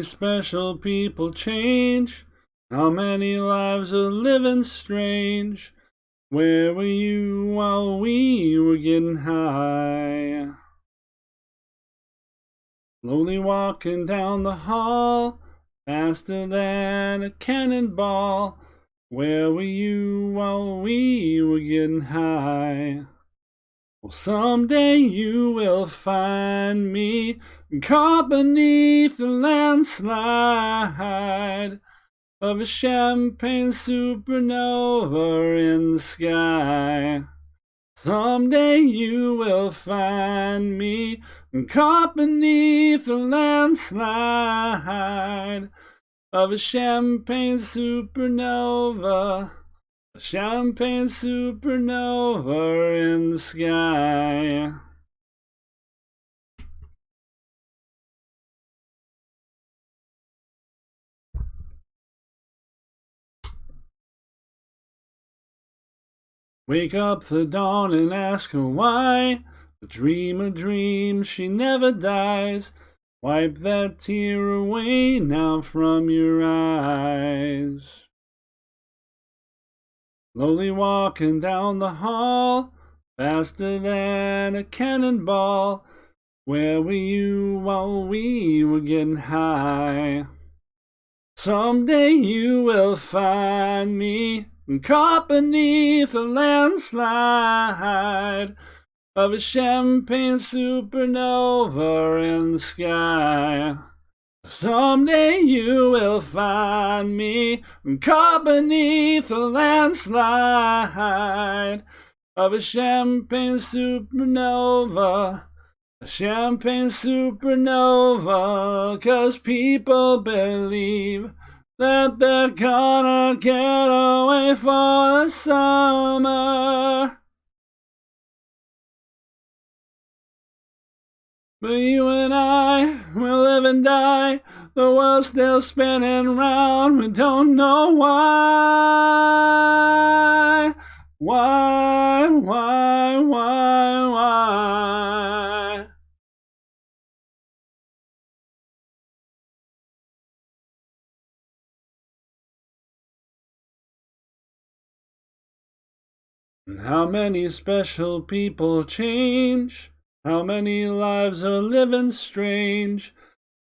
special people change? How many lives are living strange? Where were you while we were getting high? Slowly walking down the hall, faster than a cannonball. Where were you while we were getting high? Well, someday you will find me caught beneath the landslide of a champagne supernova in the sky. Someday you will find me caught beneath the landslide of a champagne supernova. A champagne supernova in the sky. Wake up the dawn and ask her why. Dream a dream, she never dies. Wipe that tear away now from your eyes. Slowly walking down the hall, faster than a cannonball. Where were you while we were getting high? Someday you will find me caught beneath a landslide of a champagne supernova in the sky. Someday you will find me caught beneath a landslide of a champagne supernova. A champagne supernova, 'cause people believe that they're gonna get away for the summer. But you and I will live and die, the world's still spinning round, we don't know why. Why? And how many special people change? How many lives are living strange?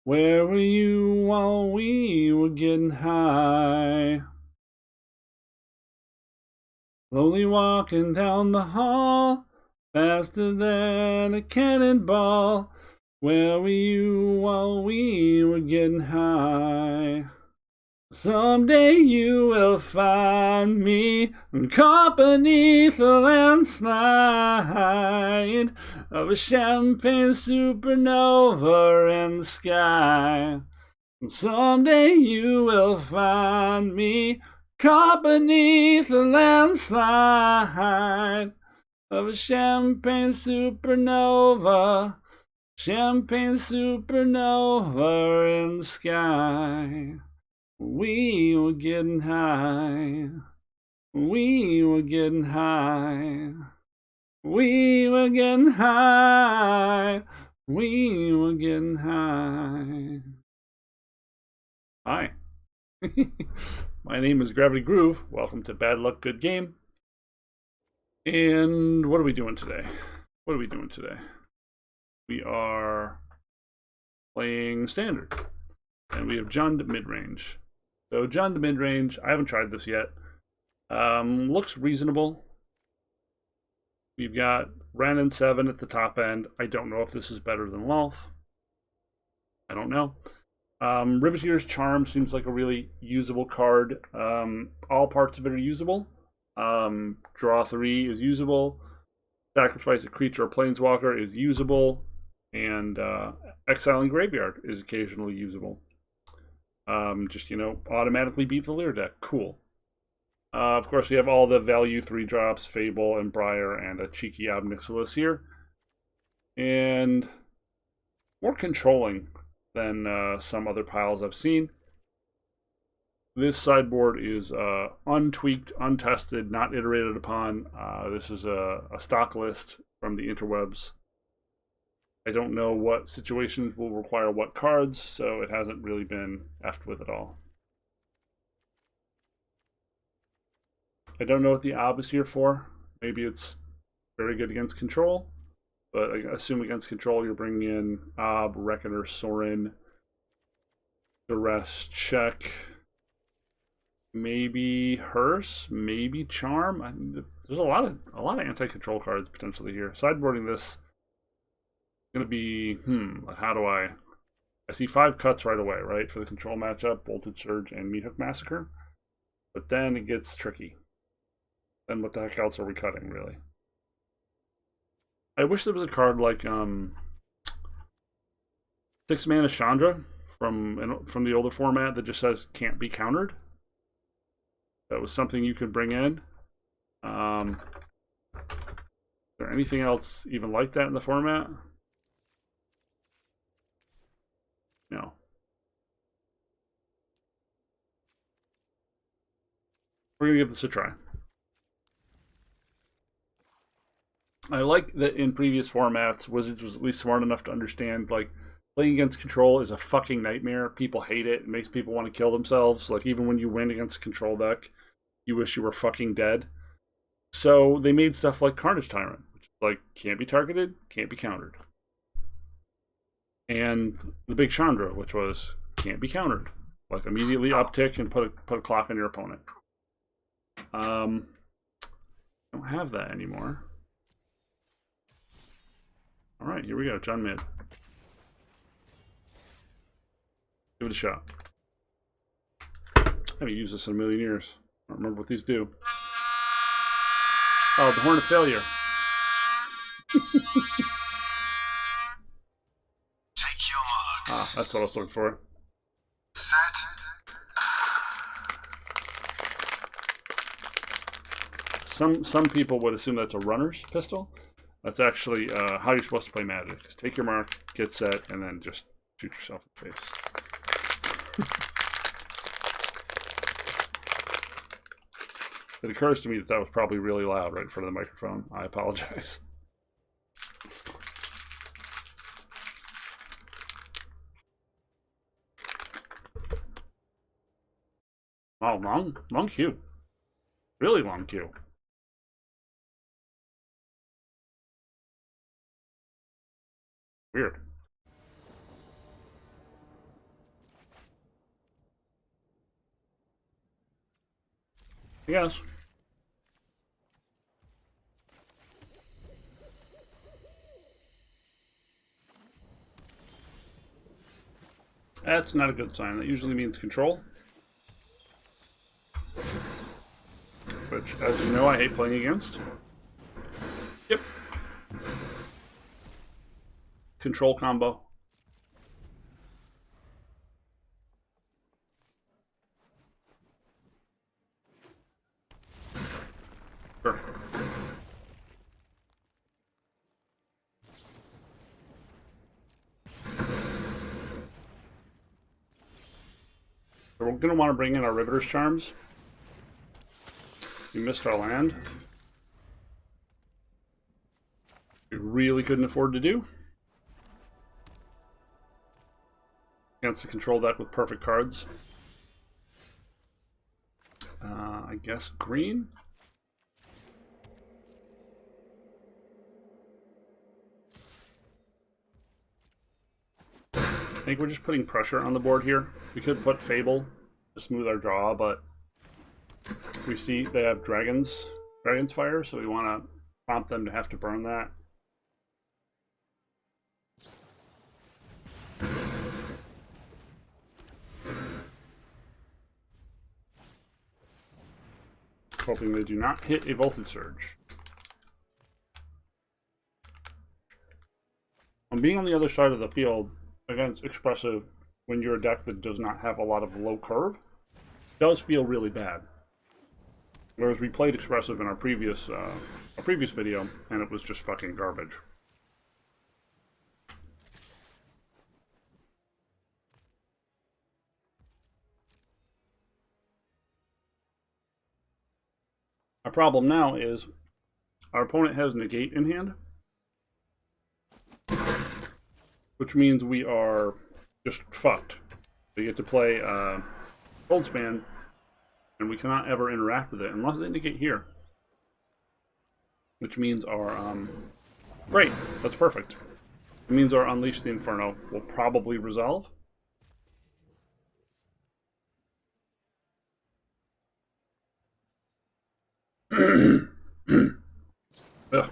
Where were you while we were getting high? Slowly walking down the hall, faster than a cannonball. Where were you while we were getting high? Someday you will find me caught beneath a landslide of a champagne supernova in the sky. Someday you will find me caught beneath a landslide of a champagne supernova. Champagne supernova in the sky. We were getting high. We were getting high. We were getting high. We were getting high. Hi. My name is Gravity Groove. Welcome to Bad Luck Good Game. And what are we doing today? We are playing Standard. And we have John to Midrange. So John to Midrange, I haven't tried this yet. Looks reasonable. We've got Ren and 7 at the top end. I don't know if this is better than Lolth. I don't know. Riveteer's Charm seems like a really usable card. All parts of it are usable. Draw 3 is usable. Sacrifice a creature or planeswalker is usable. And Exiling Graveyard is occasionally usable. Just, automatically beat the Leer deck. Cool. Of course, we have all the value 3-drops, Fable and Briar, and a cheeky Ob Nixilis here. And more controlling than some other piles I've seen. This sideboard is untweaked, untested, not iterated upon. This is a stock list from the interwebs. I don't know what situations will require what cards, so it hasn't really been effed with at all. I don't know what the ob is here for. Maybe it's very good against control, but I assume against control you're bringing in ob, Reckoner, Sorin, Duress, check, maybe Hearse, maybe Charm. There's a lot of anti-control cards potentially here. Sideboarding this is gonna be how do I see 5 cuts right away, right? For the control matchup, Voltage Surge and Meathook Massacre. But then it gets tricky. Then what the heck else are we cutting, really? I wish there was a card like 6-mana Chandra from the older format that just says can't be countered. That was something you could bring in. Is there anything else even like that in the format? No. We're gonna give this a try. I like that in previous formats, Wizards was at least smart enough to understand, like, playing against control is a fucking nightmare. People hate it. It makes people want to kill themselves. Like, even when you win against a control deck, you wish you were fucking dead. So they made stuff like Carnage Tyrant, which is like, can't be targeted, can't be countered. And the big Chandra, which was, can't be countered. Like, immediately uptick and put a clock on your opponent. Don't have that anymore. All right, here we go. John Mid. Give it a shot. I haven't used this in a million years. I don't remember what these do. Oh, the Horn of Failure. Take your marks. Ah, that's what I was looking for. Some people would assume that's a runner's pistol. That's actually how you're supposed to play Magic. Just take your mark, get set, and then just shoot yourself in the face. It occurs to me that was probably really loud right in front of the microphone. I apologize. Oh, long queue. Really long queue. Weird. Yes. That's not a good sign. That usually means control. Which, as you know, I hate playing against. Yep. Control combo. Sure. So we're going to want to bring in our Riveter's Charms. We missed our land. We really couldn't afford to do. Against a control deck with perfect cards. I guess green? I think we're just putting pressure on the board here. We could put Fable to smooth our draw, but we see they have Dragon's Fire, so we want to prompt them to have to burn that. Hoping they do not hit a Voltage Surge. On being on the other side of the field against Expressive, when you're a deck that does not have a lot of low curve, does feel really bad. Whereas we played Expressive in our previous video, and it was just fucking garbage. Our problem now is our opponent has Negate in hand. which means we are just fucked. We get to play Goldspan, and we cannot ever interact with it unless they indicate here. Which means our, great, that's perfect. It means our Unleash the Inferno will probably resolve. Ugh.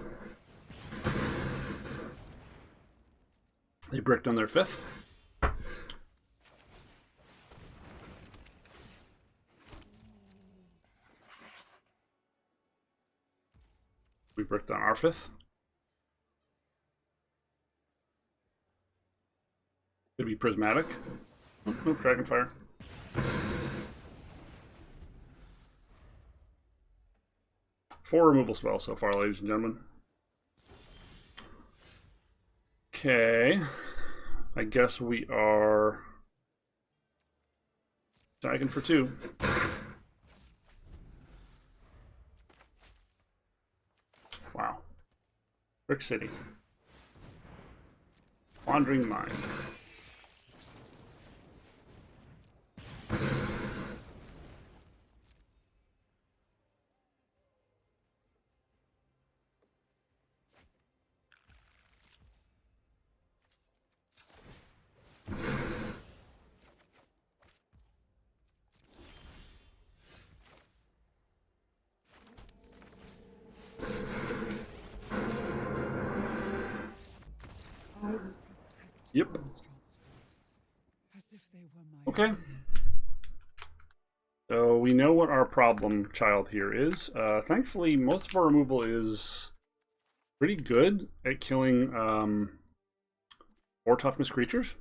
They bricked on their 5th. We bricked on our 5th. Could be Prismatic. Oh, nope, Dragonfire. Four removal spells so far, ladies and gentlemen. Okay. I guess we are tagging for 2. Wow. Brick City. Wandering Mind. Yep. Okay. So we know what our problem child here is. Thankfully, most of our removal is pretty good at killing 4 toughness creatures.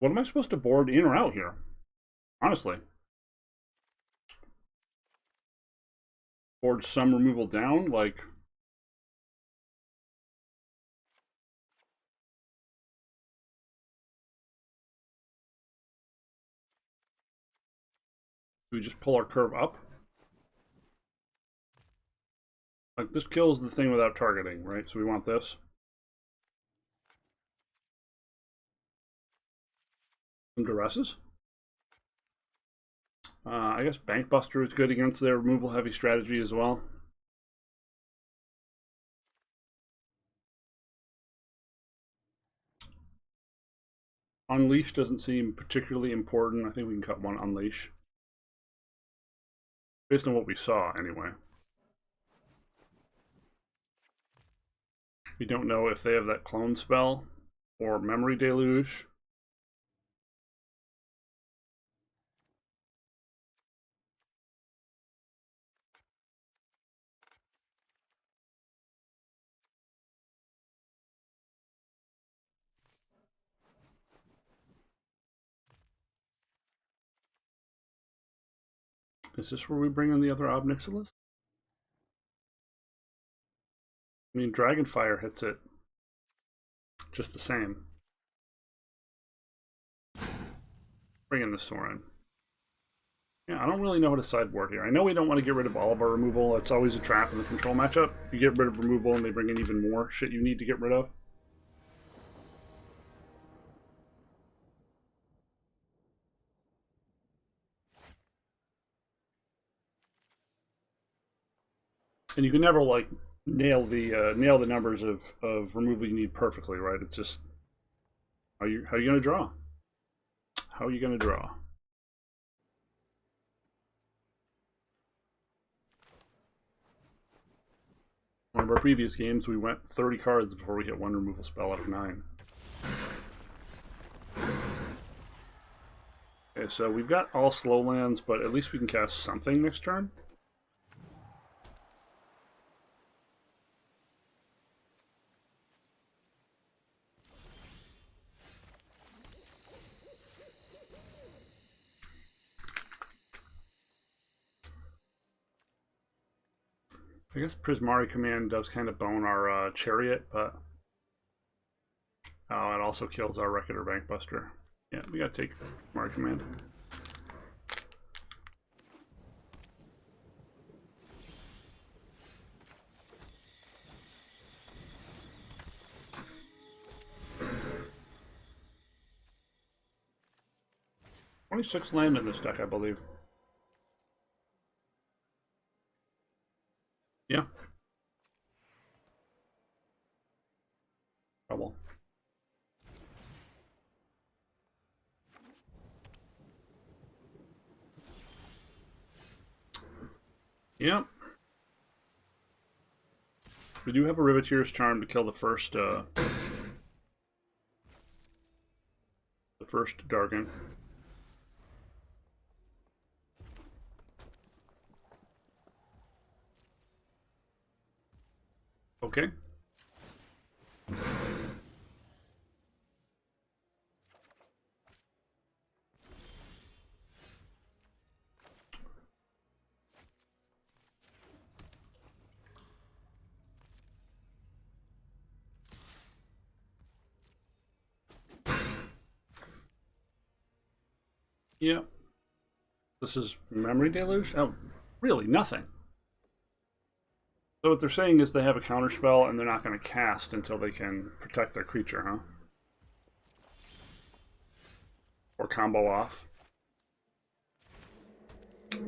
What am I supposed to board in or out here? Honestly. Board some removal down, like... Do we just pull our curve up? Like, this kills the thing without targeting, right? So we want this. Some duresses. I guess Bankbuster is good against their removal heavy strategy as well. Unleash doesn't seem particularly important. I think we can cut 1 Unleash. Based on what we saw, anyway. We don't know if they have that clone spell or Memory Deluge. Is this where we bring in the other Ob Nixilis? I mean, Dragonfire hits it just the same. Bring in the Sorin. Yeah, I don't really know how to sideboard here. I know we don't want to get rid of all of our removal. It's always a trap in the control matchup. You get rid of removal and they bring in even more shit you need to get rid of. And you can never, like, nail the numbers of removal you need perfectly, right? It's just how you gonna draw? How are you gonna draw? One of our previous games, we went 30 cards before we hit 1 removal spell out of 9. Okay, so we've got all slow lands, but at least we can cast something next turn. I guess Prismari Command does kind of bone our Chariot, but oh, it also kills our Reckoner Bankbuster. Yeah, we gotta take Prismari Command. 26 land in this deck, I believe. Yeah. Trouble. Yep. We do have a Riveteer's Charm to kill the first Dargon. Okay. Yeah. This is Memory Deluge? Oh, really? Nothing. So what they're saying is they have a counterspell and they're not going to cast until they can protect their creature, huh? Or combo off.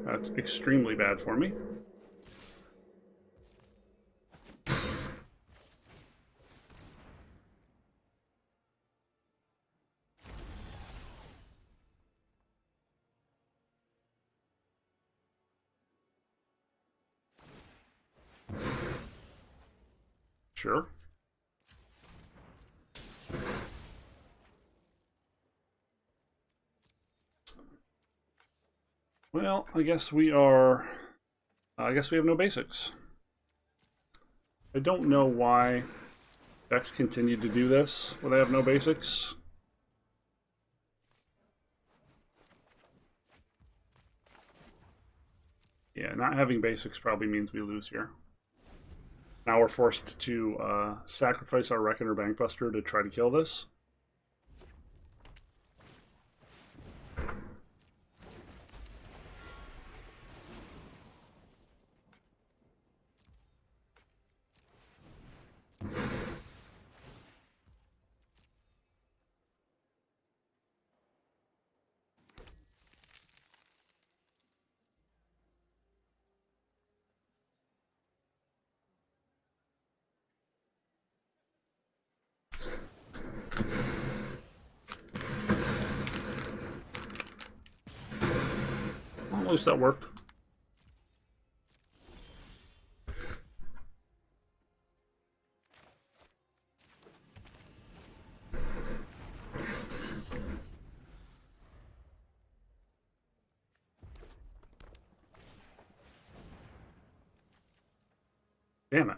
That's extremely bad for me. Sure. Well, I guess we are... I guess we have no basics. I don't know why decks continue to do this when they have no basics. Yeah, not having basics probably means we lose here. Now we're forced to sacrifice our Reckoner Bankbuster to try to kill this. Well, at least that worked. Damn it.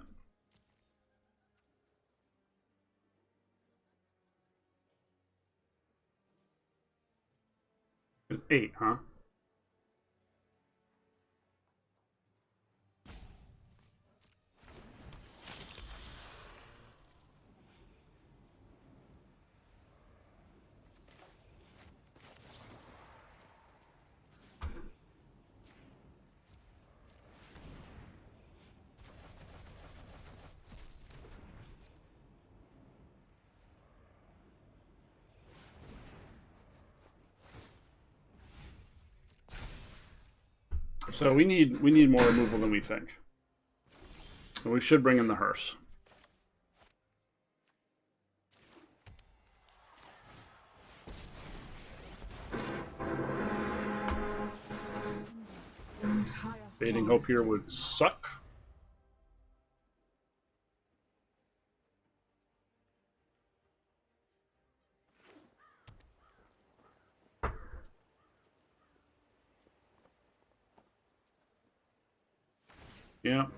It's 8, huh? So we need more removal than we think. And we should bring in the hearse. Fading Hope here would suck. Yeah.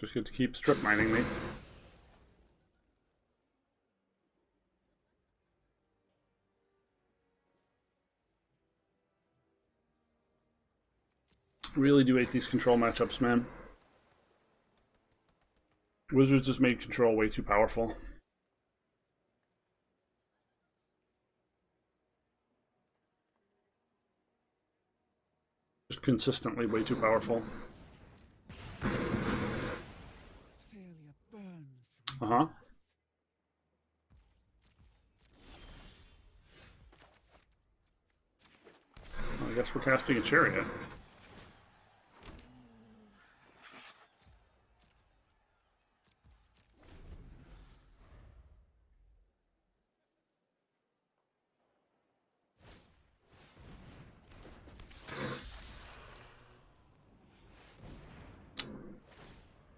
Just get to keep strip mining me. Really do hate these control matchups, man. Wizards just made control way too powerful. Just consistently way too powerful. Uh-huh. guess we're casting a chariot.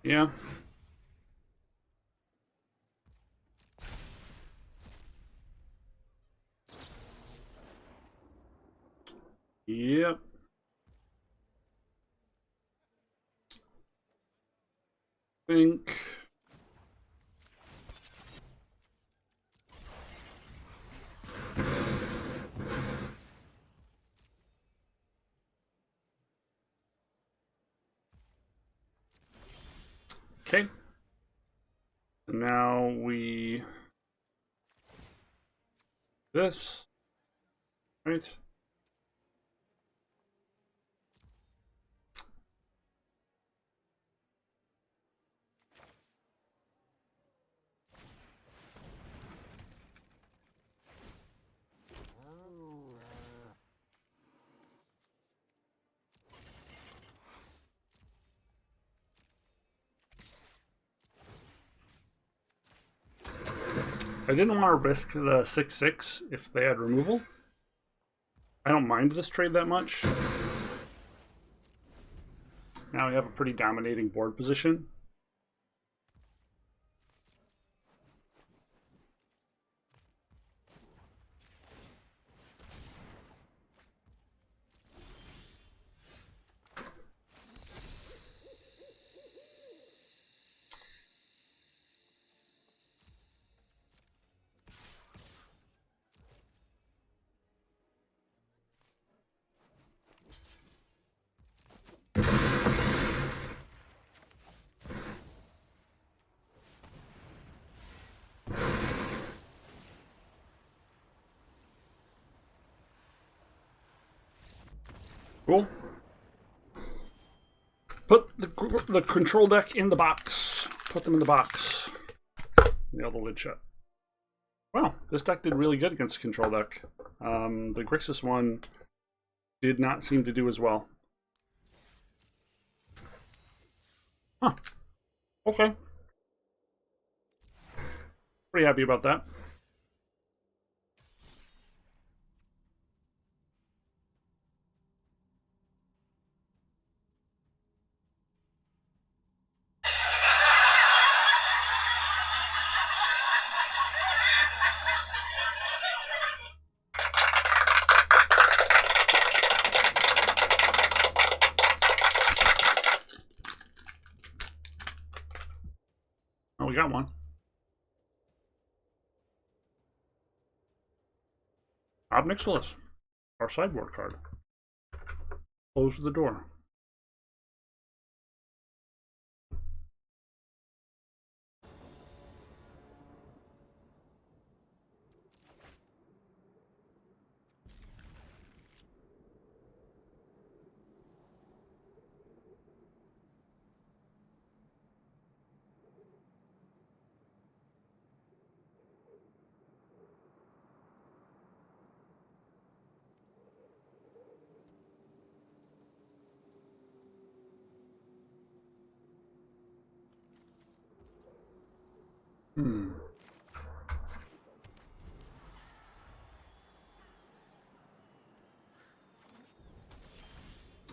Yeah. Yep. Think. Okay. And now we this, right? I didn't want to risk the 6/6 if they had removal. I don't mind this trade that much. Now we have a pretty dominating board position. Cool. Put the control deck in the box. Put them in the box. Nail the lid shut. Wow, this deck did really good against the control deck. The Grixis one did not seem to do as well. Huh. Okay. Pretty happy about that. Oh, we got one. Ob Nixilis, our sideboard card. Close the door.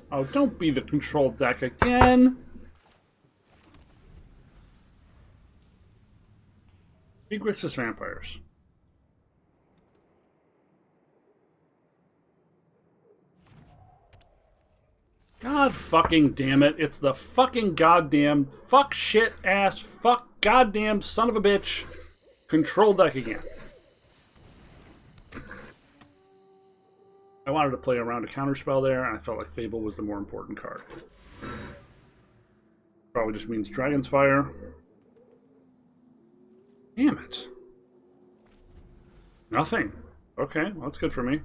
Oh, don't be the control deck again. Be Grixis Vampires. God fucking damn it. It's the fucking goddamn fuck shit ass fuck goddamn son of a bitch control deck again. I wanted to play around a counterspell there, and I felt like Fable was the more important card. Probably just means Dragon's Fire. Damn it. Nothing. Okay, well, that's good for me.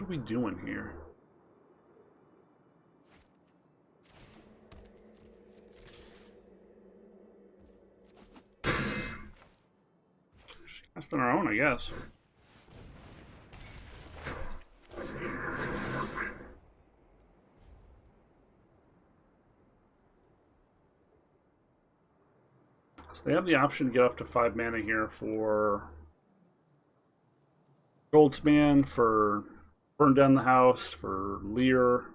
are we doing here? Just casting our own, I guess. So they have the option to get up to 5 mana here for Goldspan, for Burn Down the House, for Lear.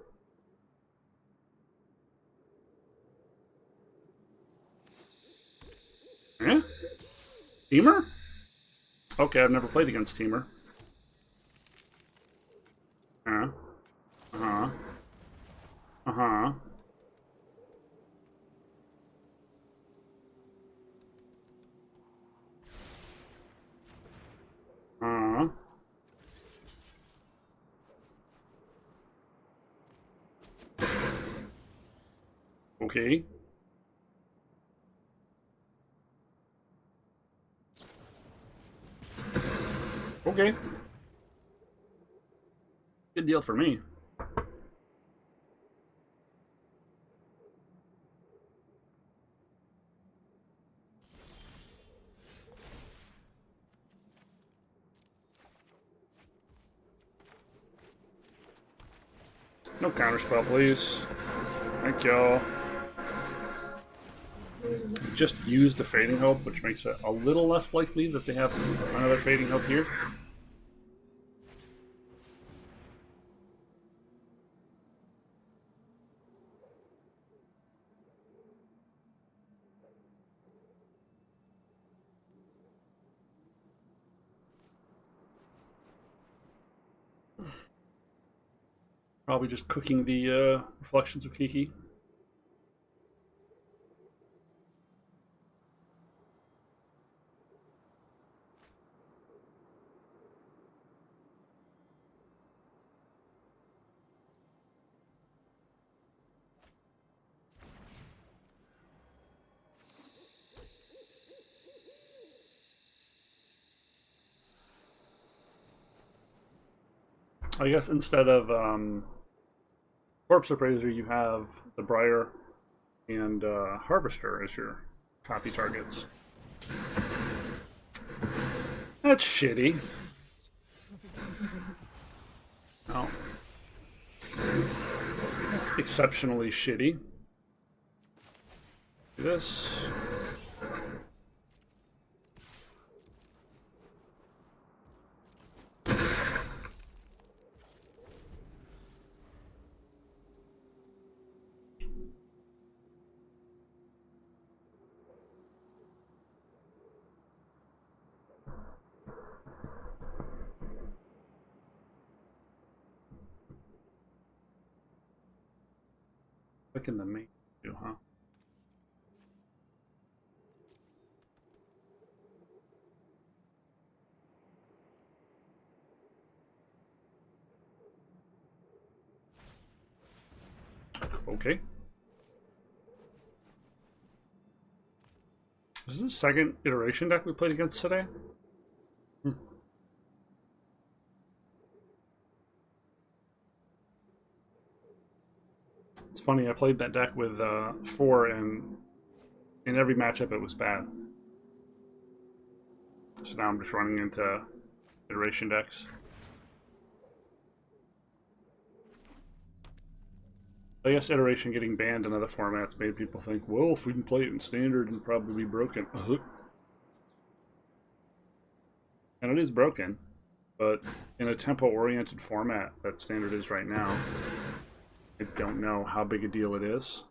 Eh? Teamer? Okay, I've never played against Teamer. Uh-huh. Uh-huh. Uh-huh. Okay. Okay. Good deal for me. No counterspell, please. Thank y'all. Just use the Fading Hope, which makes it a little less likely that they have another Fading Hope here. Probably just cooking the Reflections of Kiki. I guess instead of Corpse Appraiser, you have the Briar and Harvester as your copy targets. That's shitty. No. That's exceptionally shitty. Do this. What can the main do, huh? Okay. Is this the second iteration deck we played against today? It's funny, I played that deck with 4, and in every matchup it was bad. So now I'm just running into iteration decks. I guess iteration getting banned in other formats made people think, well, if we can play it in standard, it'd probably be broken. And it is broken, but in a tempo-oriented format that standard is right now, I don't know how big a deal it is.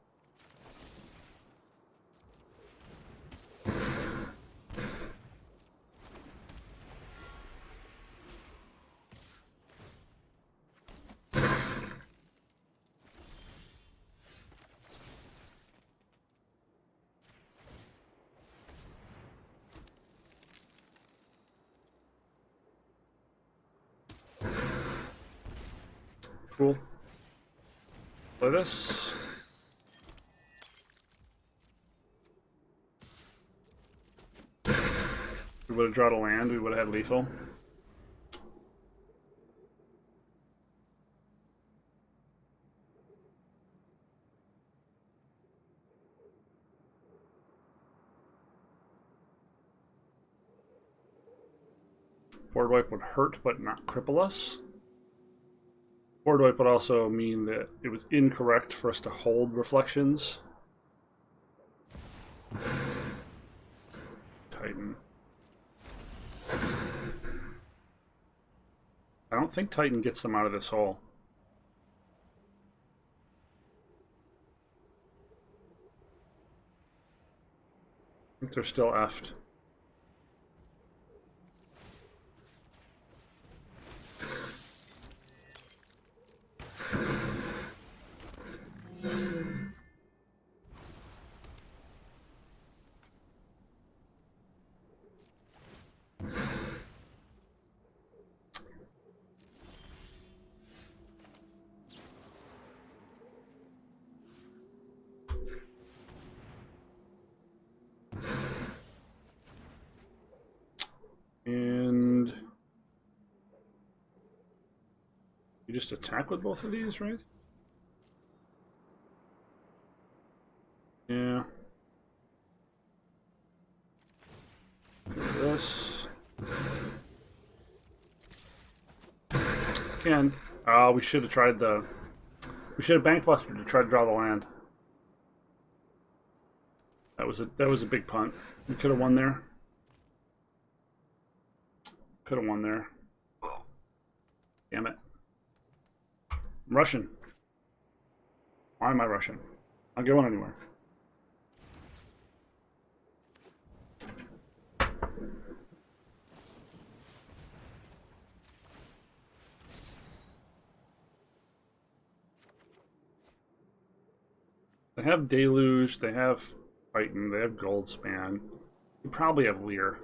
Cool. Play this. We would have drawn a land, we would have had lethal. Board wipe would hurt but not cripple us. Board wipe would also mean that it was incorrect for us to hold reflections. Titan. I don't think Titan gets them out of this hole. I think they're still effed. And you just attack with both of these, right? Yeah. This. Again, we should have tried the. We should have bank buster to try to draw the land. That was a big punt. We could have won there. Could have won there. Damn it. I'm rushing. Why am I rushing? I'll get one anywhere. They have Deluge, they have Titan, they have Goldspan. You probably have Lear.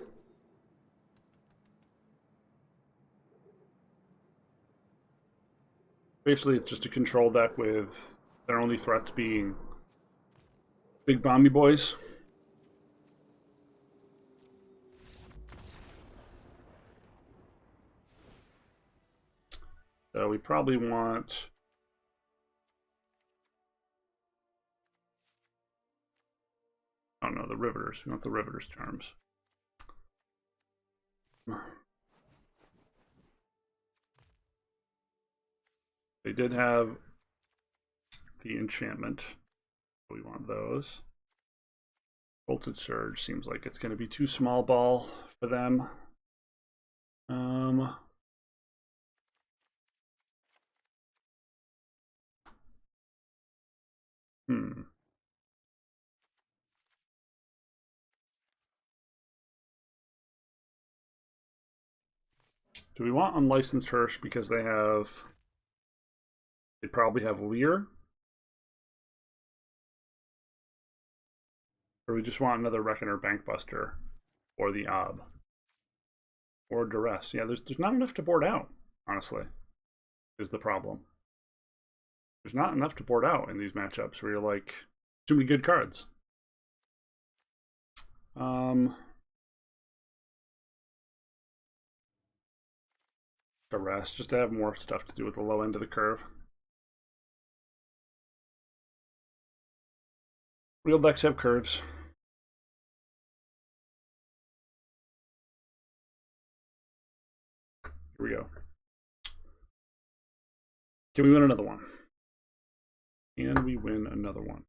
Basically, it's just a control deck with their only threats being big bomby boys. So we probably want... Oh no, the Riveters. We want the Riveters charms. They did have the enchantment. We want those. Voltage Surge seems like it's going to be too small ball for them. Do we want Unlicensed Hirsch because they probably have Lear? Or we just want another Reckoner Bankbuster or the Ob? Or Duress. Yeah, there's not enough to board out, honestly, is the problem. There's not enough to board out in these matchups where you're like, too many good cards. Duress, just to have more stuff to do with the low end of the curve. Real decks have curves. Here we go. Can we win another one? Can we win another one?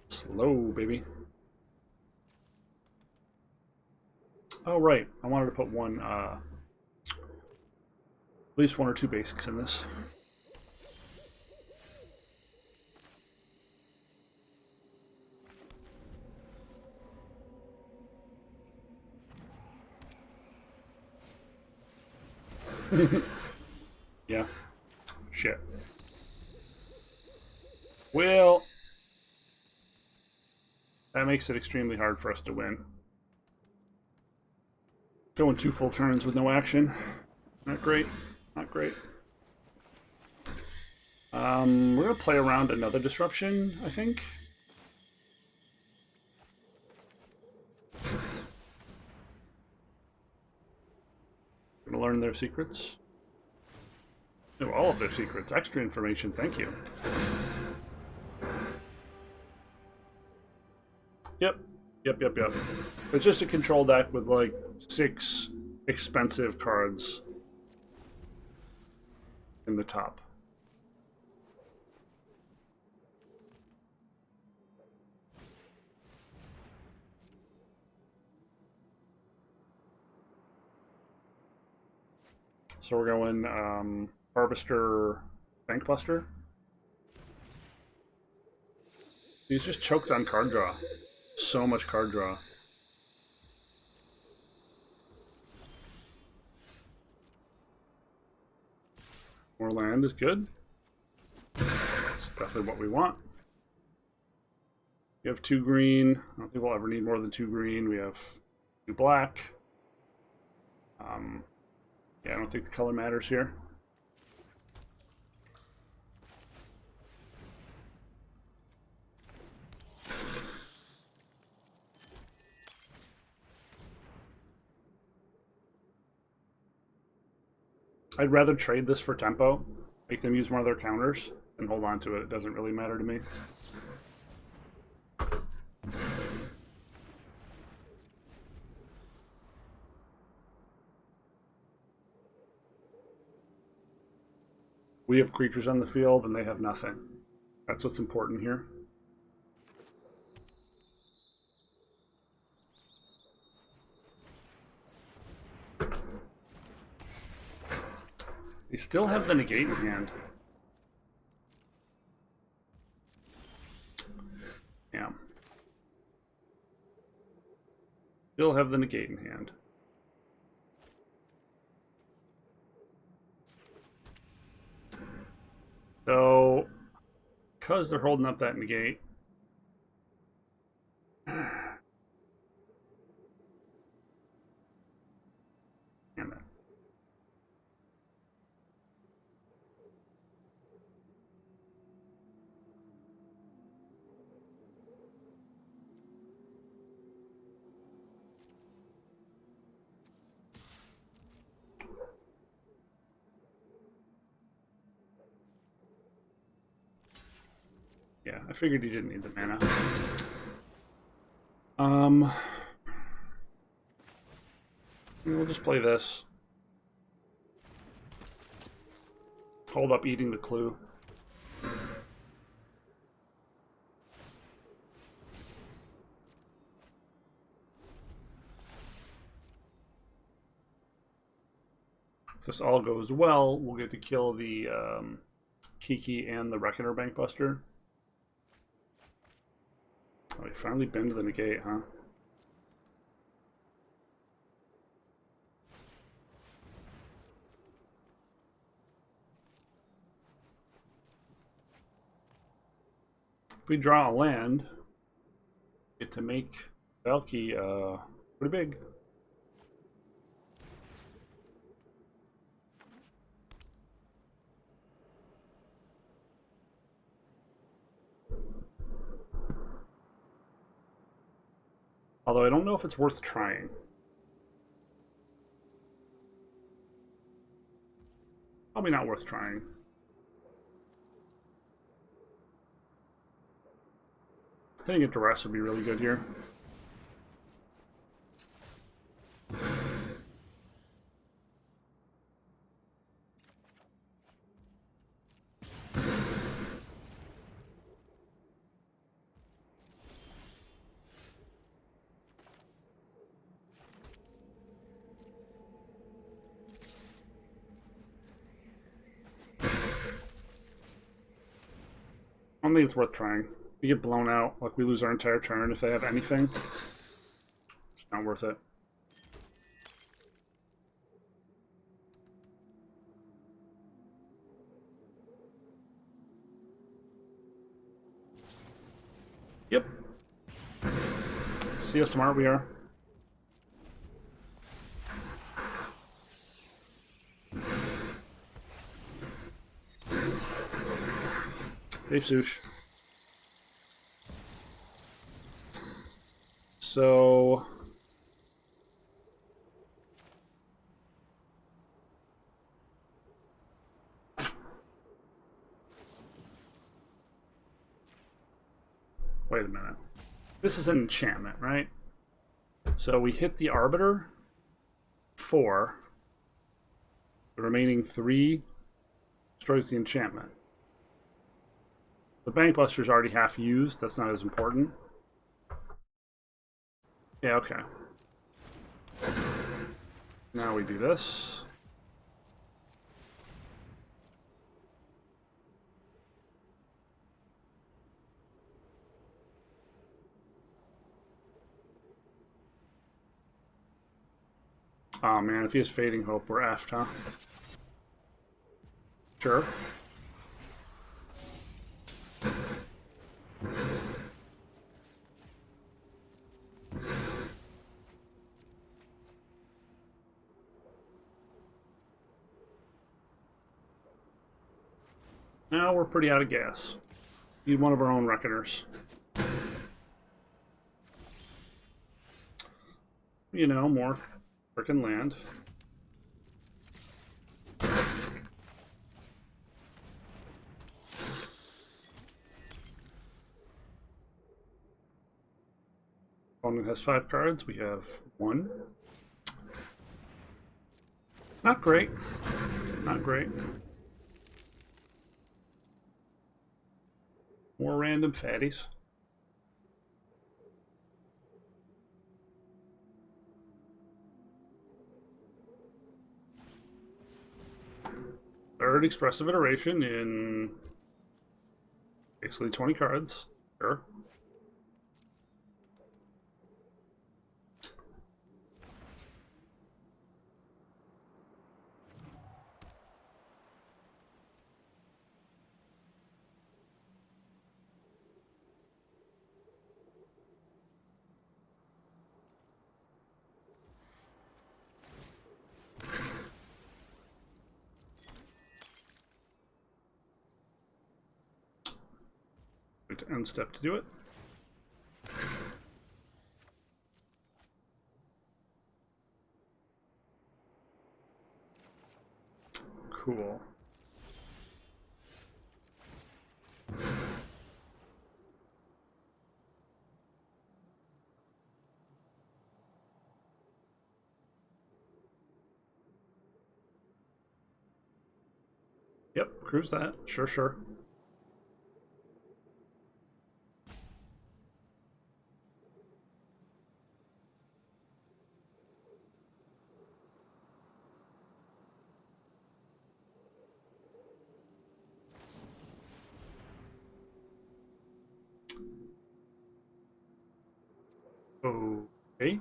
Slow, baby. Oh, right. I wanted to put one, at least one or two basics in this. Yeah. Shit. Well, that makes it extremely hard for us to win. Going 2 full turns with no action. Not great. Not great. We're gonna play around another disruption, I think. Gonna learn their secrets. Oh, all of their secrets. Extra information, thank you. Yep. Yep. It's just a control deck with like 6 expensive cards in the top. So we're going Harvester, Bankbuster. He's just choked on card draw. So much card draw. More land is good. That's definitely what we want. We have 2 green. I don't think we'll ever need more than 2 green. We have 2 black. Yeah, I don't think the color matters here. I'd rather trade this for tempo, make them use one of their counters, and hold on to it. It doesn't really matter to me. We have creatures on the field, and they have nothing. That's what's important here. They still have the negate in hand. Yeah. Still have the negate in hand. So, because they're holding up that negate, damn it. Yeah, I figured he didn't need the mana. We'll just play this. Hold up eating the clue. If this all goes well, we'll get to kill the Kiki and the Reckoner Bankbuster. Oh, he finally been to the negate, huh? If we draw a land, get to make Valky pretty big. Although I don't know if it's worth trying. Probably not worth trying. Hitting it to rest would be really good here. I don't think it's worth trying. We get blown out, like we lose our entire turn if they have anything. It's not worth it. See how smart we are? Hey, Sush. So... Wait a minute. This is an enchantment, right? So we hit the Arbiter 4. The remaining 3 destroys the enchantment. The Bank Buster's already half used. That's not as important. Yeah, okay. Now we do this. Oh man, if he has Fading Hope, we're effed, huh? Sure. Now we're pretty out of gas. Need one of our own Reckoners. You know, more frickin' land. Opponent has 5 cards. We have 1. Not great. Not great. More random fatties. Third expressive iteration in basically 20 cards. Sure. To end step to do it. Cool. Yep, cruise that. Sure, sure. Okay.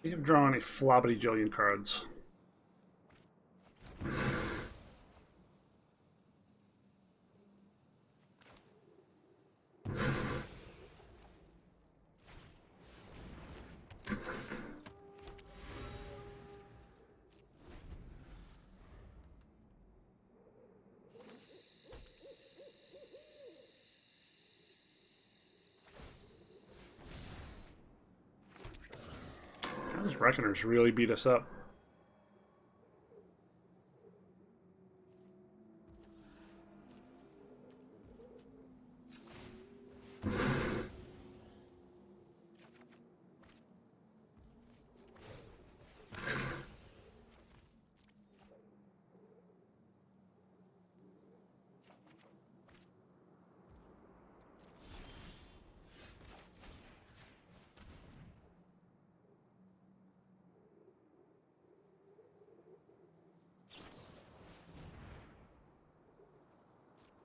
We have drawn a flobbity jillion cards. Those Reckoners really beat us up.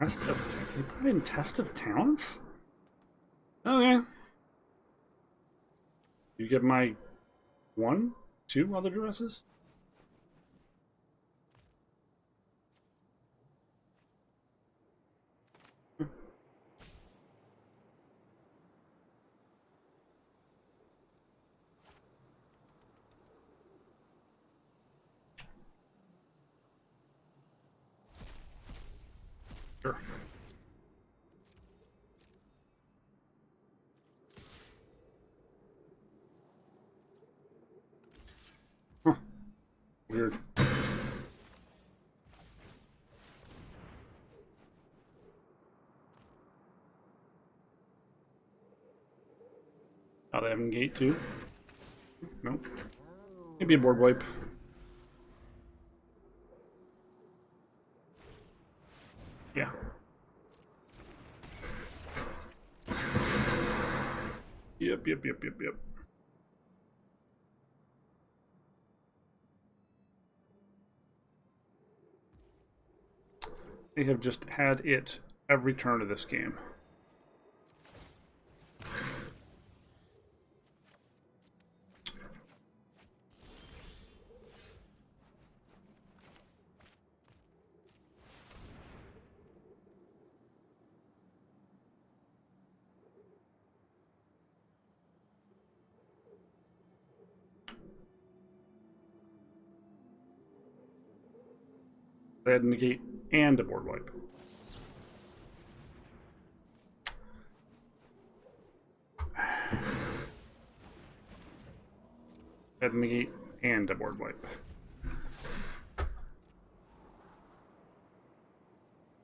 They put in Test of Talents? Okay. You get my 1, 2 other dresses? Sure. Huh. Weird. Oh, they have gate too? Nope. Maybe a board wipe. Yeah. Yep. They have just had it every turn of this game. They had negate and a board wipe. Had negate and a board wipe.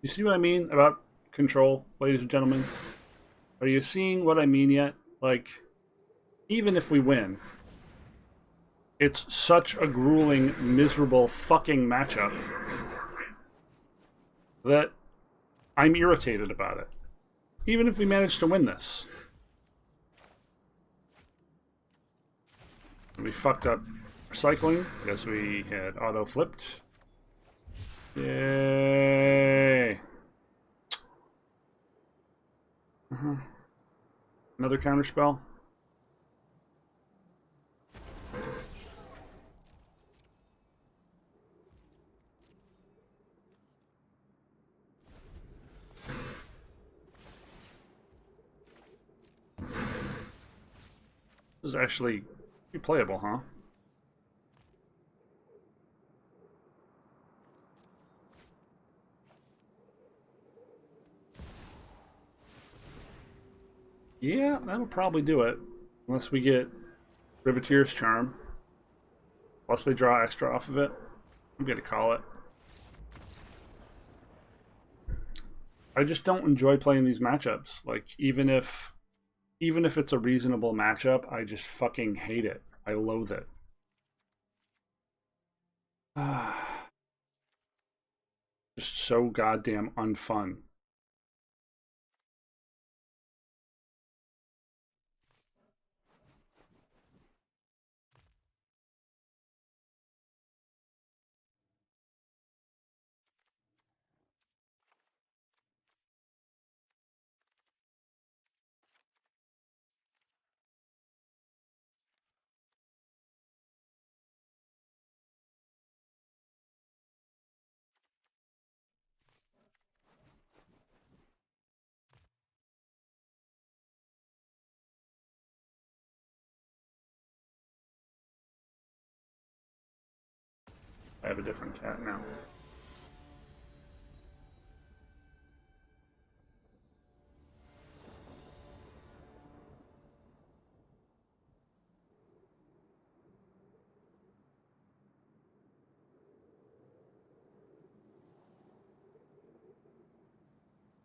You see what I mean about control, ladies and gentlemen? Are you seeing what I mean yet? Like, even if we win, it's such a grueling, miserable fucking matchup that I'm irritated about it. Even if we manage to win this. We fucked up recycling because we had auto flipped. Yay! Another counterspell. This is actually pretty playable, huh? Yeah, that'll probably do it. Unless we get Riveteer's Charm. Plus they draw extra off of it. I'm gonna call it. I just don't enjoy playing these matchups. Like, even if it's a reasonable matchup, I just fucking hate it. I loathe it. Just so goddamn unfun. I have a different cat now.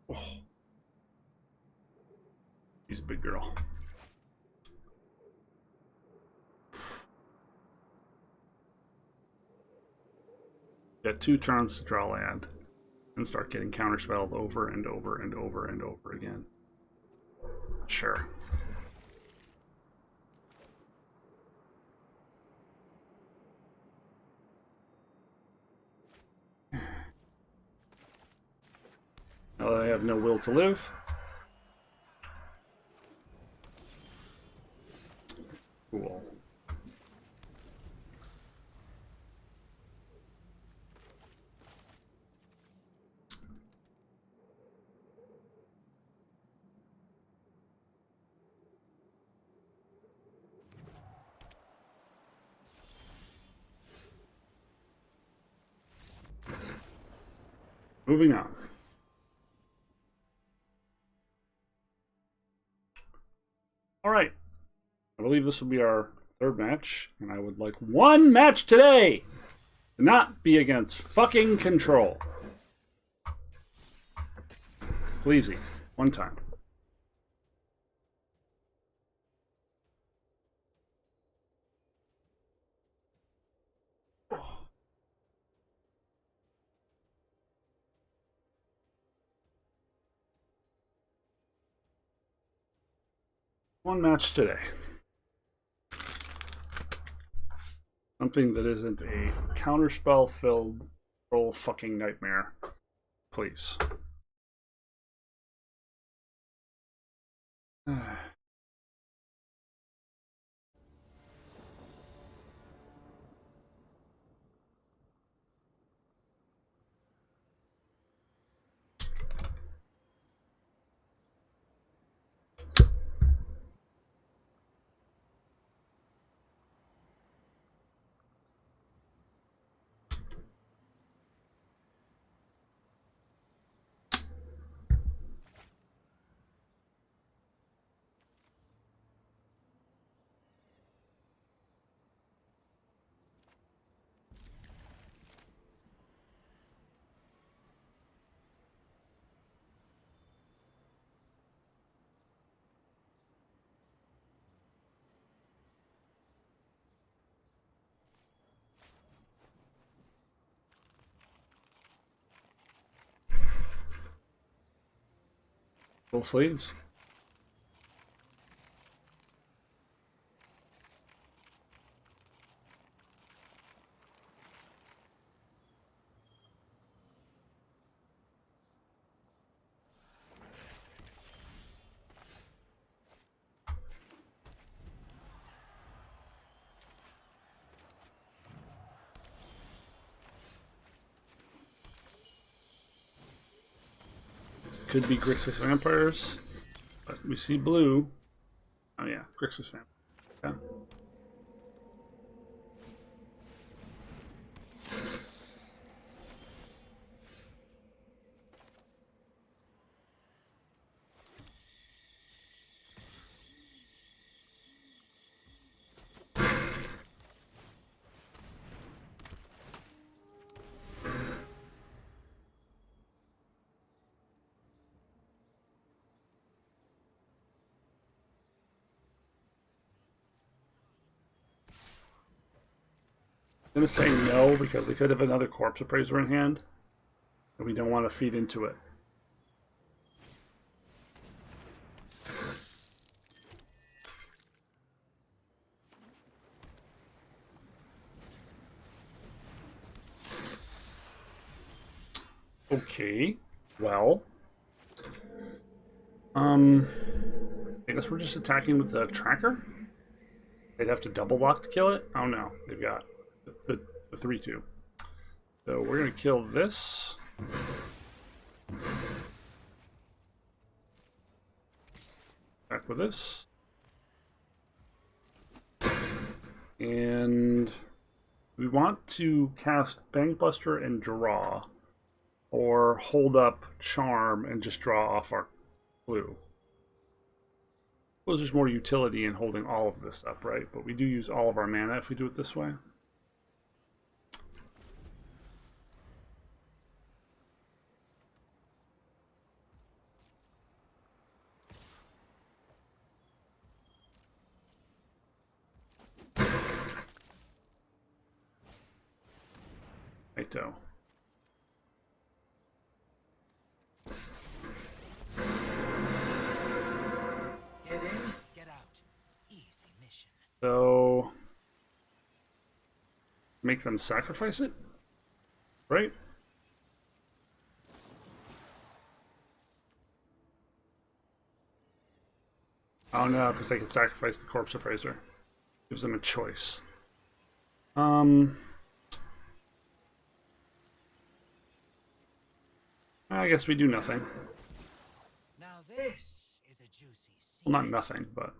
Oh, she's a big girl. Got 2 turns to draw land and start getting counterspelled over and over and over and over again. Sure. Now that I have no will to live. Cool. Moving on. All right. I believe this will be our third match, and I would like one match today to not be against fucking Control. Pleasey. One time. One match today. Something that isn't a counterspell-filled roll fucking nightmare. Please. Full sleeves. Could be Grixis Vampires, but we see blue. Oh yeah, Grixis Vampires. Yeah. I'm gonna say no because they could have another Corpse Appraiser in hand, and we don't want to feed into it. Okay, well, I guess we're just attacking with the tracker. They'd have to double block to kill it. Oh no, they've got the 3/2. So we're gonna kill this. Back with this. And we want to cast Bankbuster and draw, or hold up Charm and just draw off our blue. I suppose there's more utility in holding all of this up, right? But we do use all of our mana if we do it this way. Righto. Get in, get out. Easy mission. So make them sacrifice it, right? Oh no, because they can sacrifice the Corpse Appraiser. Gives them a choice. I guess we do nothing. Now this is a juicy scene. Well, not nothing, but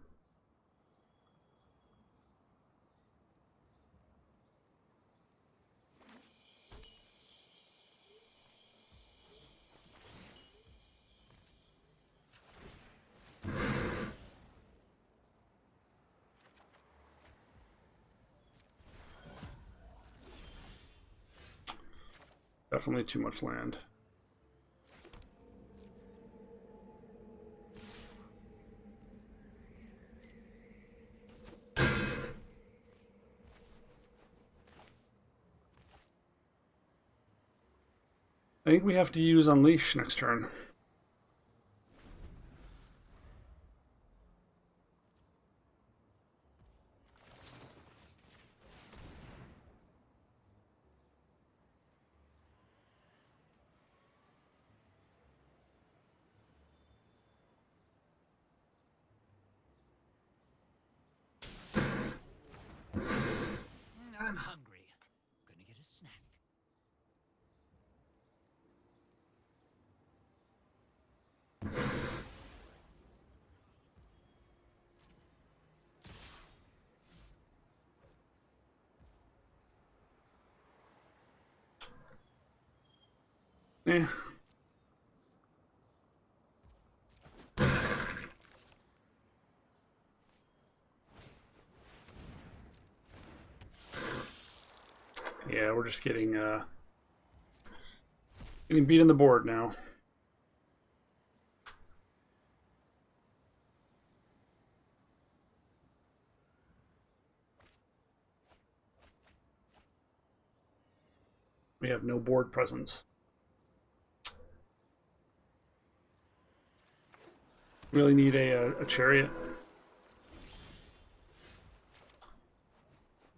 definitely too much land. I think we have to use Unleash next turn. I'm hungry. Gonna get a snack. Eh. Yeah, we're just getting beat on the board now. We have no board presence. Really need a chariot.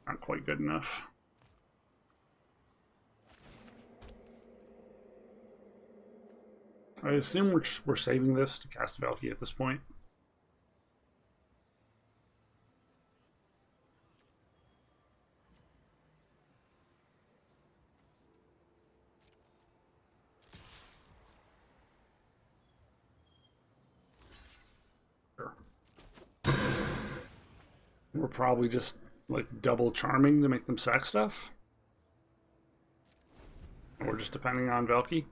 Not quite good enough. I assume we're saving this to cast Valky at this point. Sure. We're probably just like double charming to make them sack stuff. Or just depending on Valky.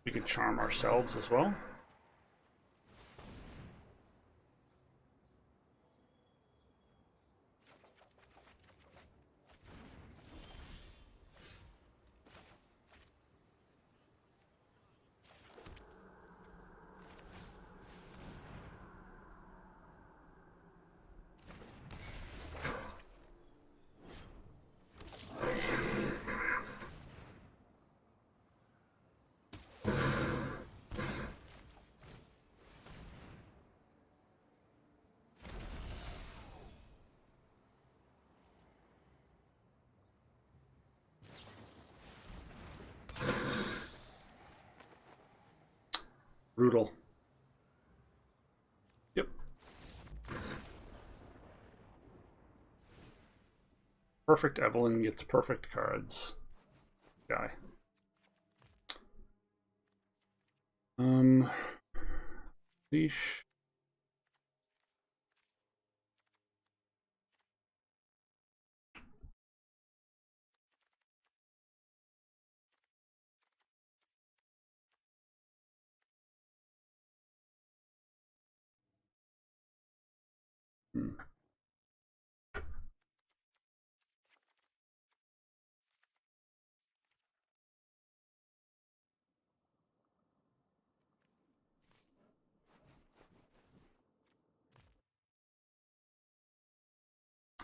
We could charm ourselves as well. Brutal. Yep. Perfect Evelyn gets perfect cards. Guy. Leash.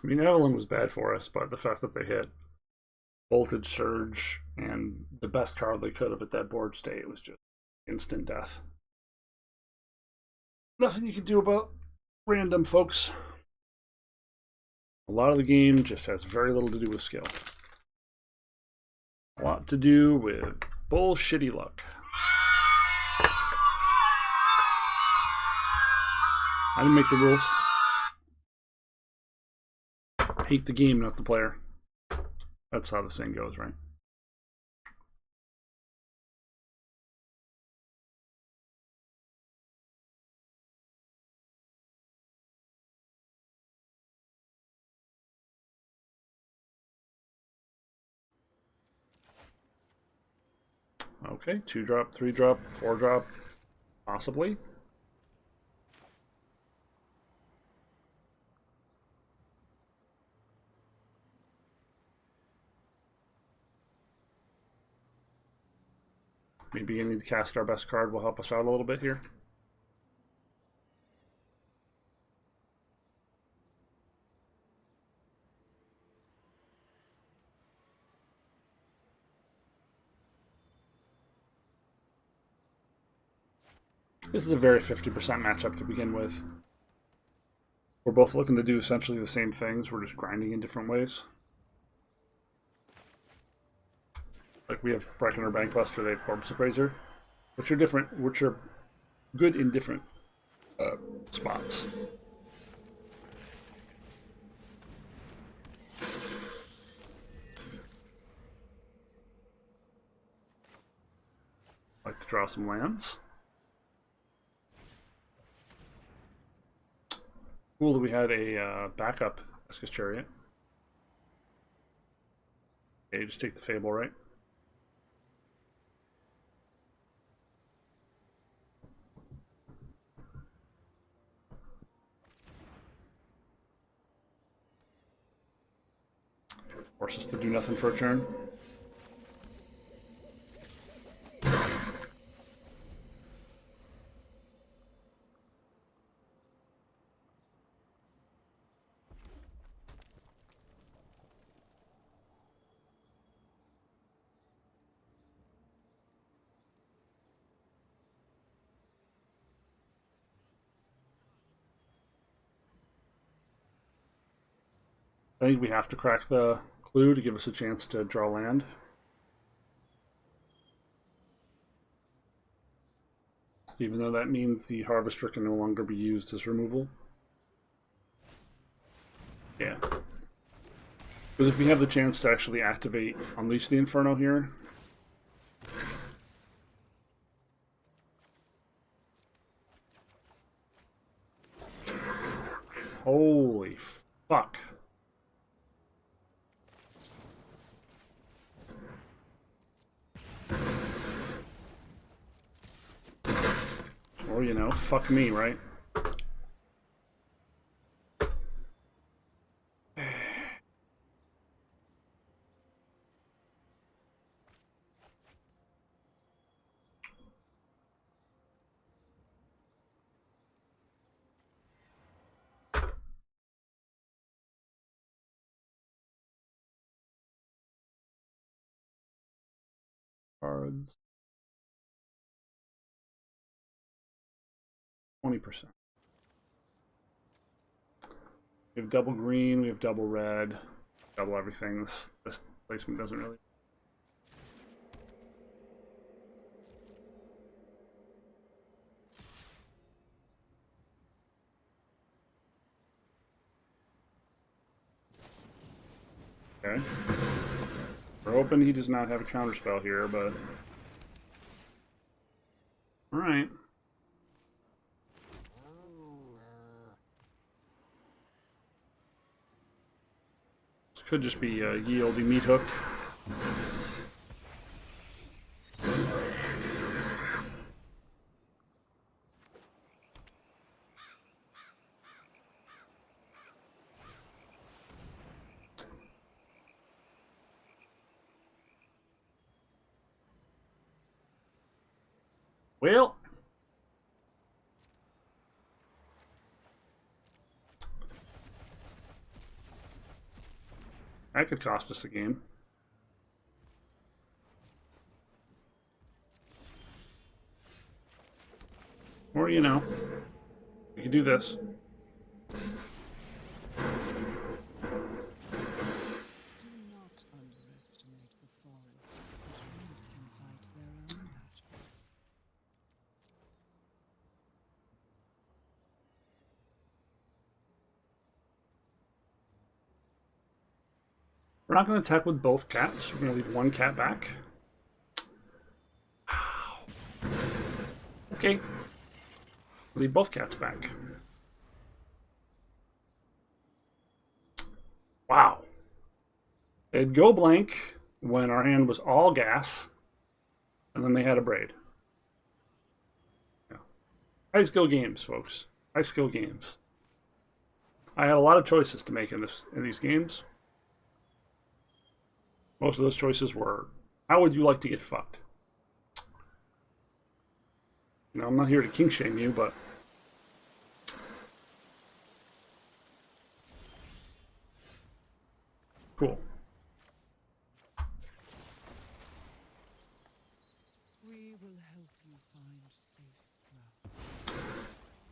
I mean, Evelyn was bad for us, but the fact that they hit Voltage Surge and the best card they could have at that board state was just instant death. Nothing you can do about random, folks. A lot of the game just has very little to do with skill. A lot to do with bullshitty luck. I didn't make the rules. Hate the game, not the player. That's how the saying goes, right? Okay, 2-drop, 3-drop, 4-drop, possibly. Maybe beginning to cast our best card will help us out a little bit here. This is a very 50% matchup to begin with. We're both looking to do essentially the same things. We're just grinding in different ways. Like we have Reckoner Bankbuster, they have Corpse Appraiser, which are different, which are good in different spots. Like to draw some lands. Cool that we had a backup Escus Chariot. Okay, just take the Fable, right? Force us to do nothing for a turn. I think we have to crack the clue to give us a chance to draw land. Even though that means the Harvester can no longer be used as removal. Yeah. Because if we have the chance to actually activate Unleash the Inferno here, holy fuck. Or, you know, fuck me, right? Cards. 20%. We have double green, we have double red, double everything. This placement doesn't really. Okay. We're hoping he does not have a counterspell here, but. Alright. This could just be a ye olde meat hook. Well, that could cost us a game. Or, you know, we could do this. Do not underestimate the forest. The trees can fight their own battles. We're not going to attack with both cats. We're going to leave one cat back. Okay. Leave both cats back. Wow. It'd go blank when our hand was all gas. And then they had a braid. Yeah. High skill games, folks. High skill games. I had a lot of choices to make in these games. Most of those choices were, how would you like to get fucked? You know, I'm not here to kink shame you, but cool. We will help you find safe ground.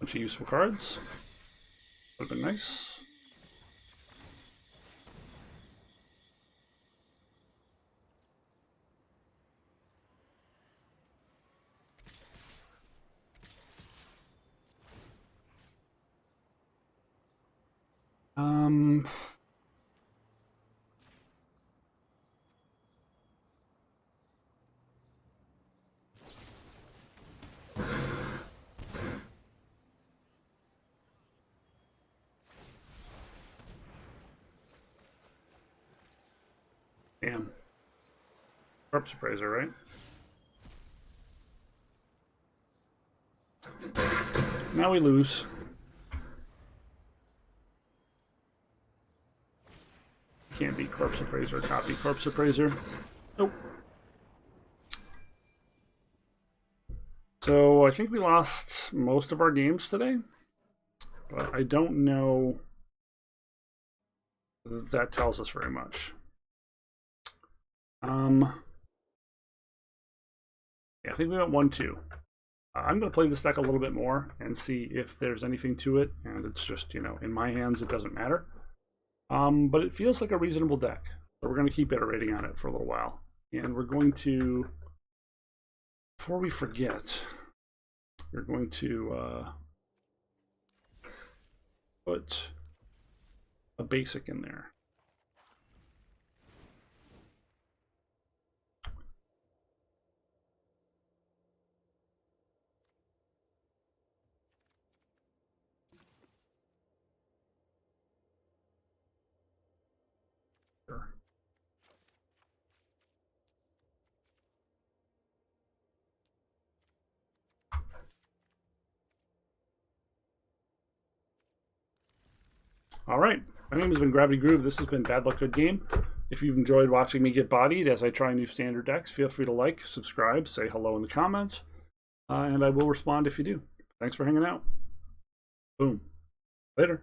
Bunch of useful cards. Would have been nice. Damn. Corpse Appraiser, right? Now we lose. Can't beat Corpse Appraiser, copy Corpse Appraiser. Nope. So I think we lost most of our games today, but I don't know if that tells us very much. Yeah, I think we went 1-2. I'm going to play this deck a little bit more and see if there's anything to it, and it's just, you know, in my hands it doesn't matter. But it feels like a reasonable deck, so we're going to keep iterating on it for a little while. And we're going to, before we forget, we're going to put a basic in there. Sure. All right, my name has been Gravity Groove. This has been Bad Luck Good Game. If you've enjoyed watching me get bodied as I try new standard decks, feel free to like, subscribe, say hello in the comments, and I will respond if you do. Thanks for hanging out. Boom. Later.